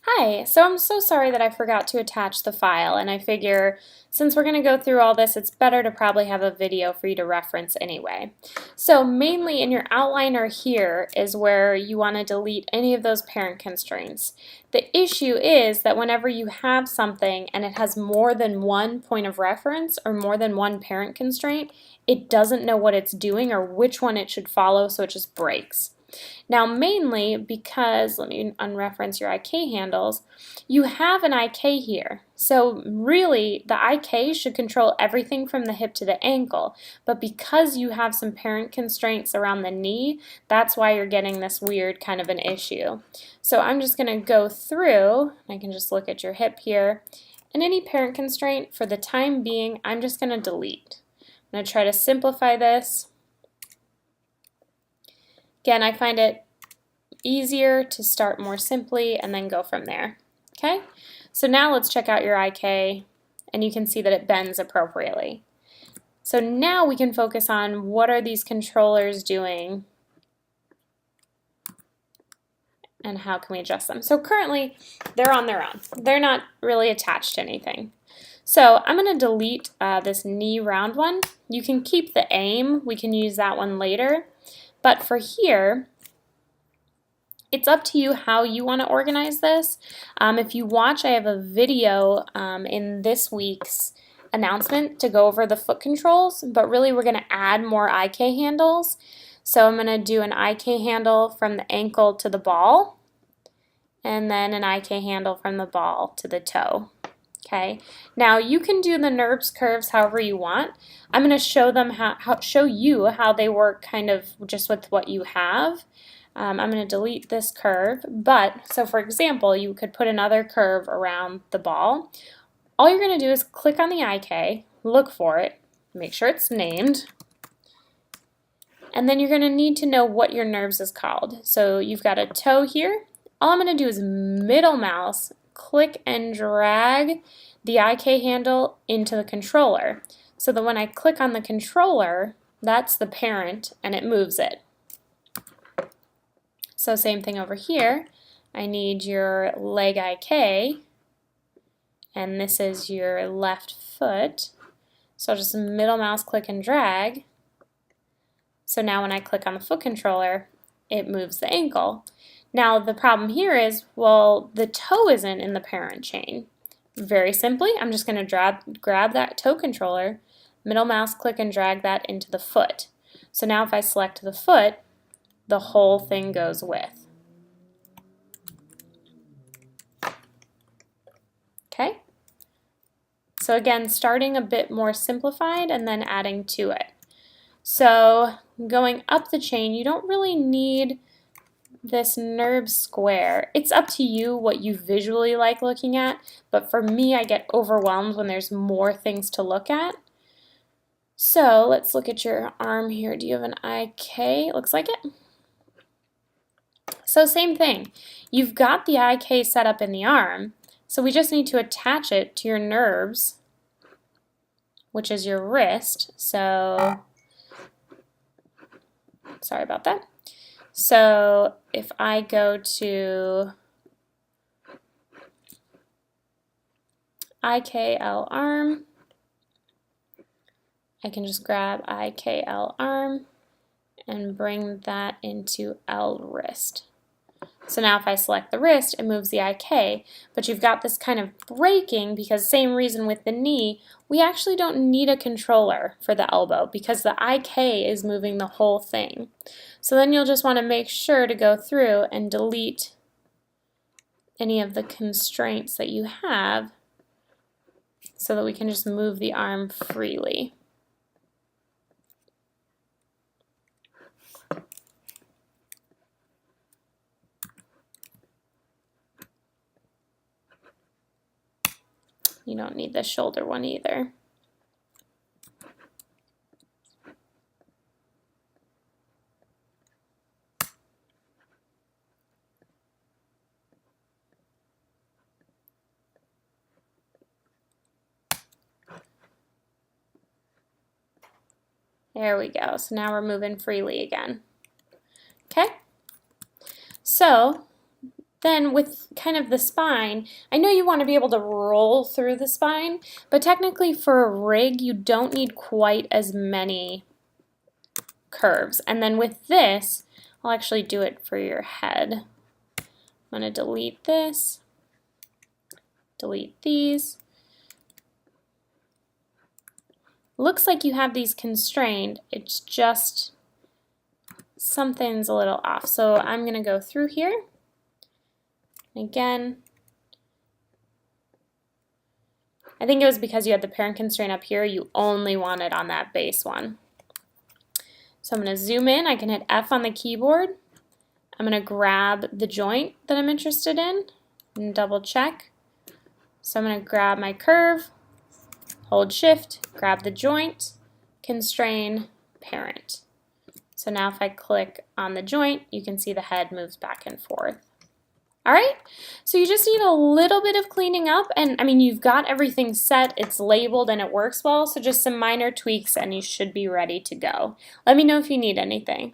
Hi, so I'm so sorry that I forgot to attach the file, and I figure since we're going to go through all this, it's better to probably have a video for you to reference anyway. So mainly in your outliner here is where you want to delete any of those parent constraints. The issue is that whenever you have something and it has more than one point of reference or more than one parent constraint, it doesn't know what it's doing or which one it should follow, so it just breaks. Now mainly because, let me unreference your IK handles, you have an IK here. So really the IK should control everything from the hip to the ankle, but because you have some parent constraints around the knee, that's why you're getting this weird kind of an issue. So I'm just going to go through, I can just look at your hip here, and any parent constraint for the time being I'm just going to delete. I'm going to try to simplify this. Again, I find it easier to start more simply and then go from there. Okay, so now let's check out your IK, and you can see that it bends appropriately. So now we can focus on what are these controllers doing and how can we adjust them. So currently they're on their own. They're not really attached to anything. So I'm going to delete this knee round one. You can keep the aim. We can use that one later. But for here, it's up to you how you want to organize this. If you watch, I have a video in this week's announcement to go over the foot controls, but really we're going to add more IK handles. So I'm going to do an IK handle from the ankle to the ball, and then an IK handle from the ball to the toe. Okay. Now you can do the NURBS curves however you want. I'm going to show you how they work kind of just with what you have. I'm going to delete this curve, but so for example, you could put another curve around the ball. All you're going to do is click on the IK, look for it, make sure it's named, and then you're going to need to know what your NURBS is called. So you've got a toe here. All I'm going to do is middle mouse, click and drag the IK handle into the controller. So that when I click on the controller, that's the parent and it moves it. So same thing over here. I need your leg IK, and this is your left foot. So I'll just middle mouse click and drag. So now when I click on the foot controller, it moves the ankle. Now the problem here is, well, the toe isn't in the parent chain. Very simply, I'm just going to grab that toe controller, middle mouse click and drag that into the foot. So now if I select the foot, the whole thing goes with. Okay? So again, starting a bit more simplified and then adding to it. So going up the chain, you don't really need this NURBS square. It's up to you what you visually like looking at, but for me, I get overwhelmed when there's more things to look at. So let's look at your arm here. Do you have an IK? Looks like it. So same thing. You've got the IK set up in the arm, so we just need to attach it to your NURBS, which is your wrist. So, sorry about that. So if I go to IKL arm, I can just grab IKL arm and bring that into L wrist. So now if I select the wrist, it moves the IK, but you've got this kind of breaking because same reason with the knee, we actually don't need a controller for the elbow because the IK is moving the whole thing. So then you'll just want to make sure to go through and delete any of the constraints that you have so that we can just move the arm freely. You don't need the shoulder one either. There we go. So now we're moving freely again. Okay? So Then with kind of the spine, I know you want to be able to roll through the spine, but technically for a rig, you don't need quite as many curves. And then with this, I'll actually do it for your head. I'm going to delete this, delete these. Looks like you have these constrained, it's just something's a little off. So I'm going to go through here. Again, I think it was because you had the parent constraint up here, you only want it on that base one. So I'm going to zoom in, I can hit F on the keyboard. I'm going to grab the joint that I'm interested in and double check. So I'm going to grab my curve, hold shift, grab the joint, constrain, parent. So now if I click on the joint, you can see the head moves back and forth. All right, so you just need a little bit of cleaning up, and I mean, you've got everything set, it's labeled, and it works well, so just some minor tweaks and you should be ready to go. Let me know if you need anything.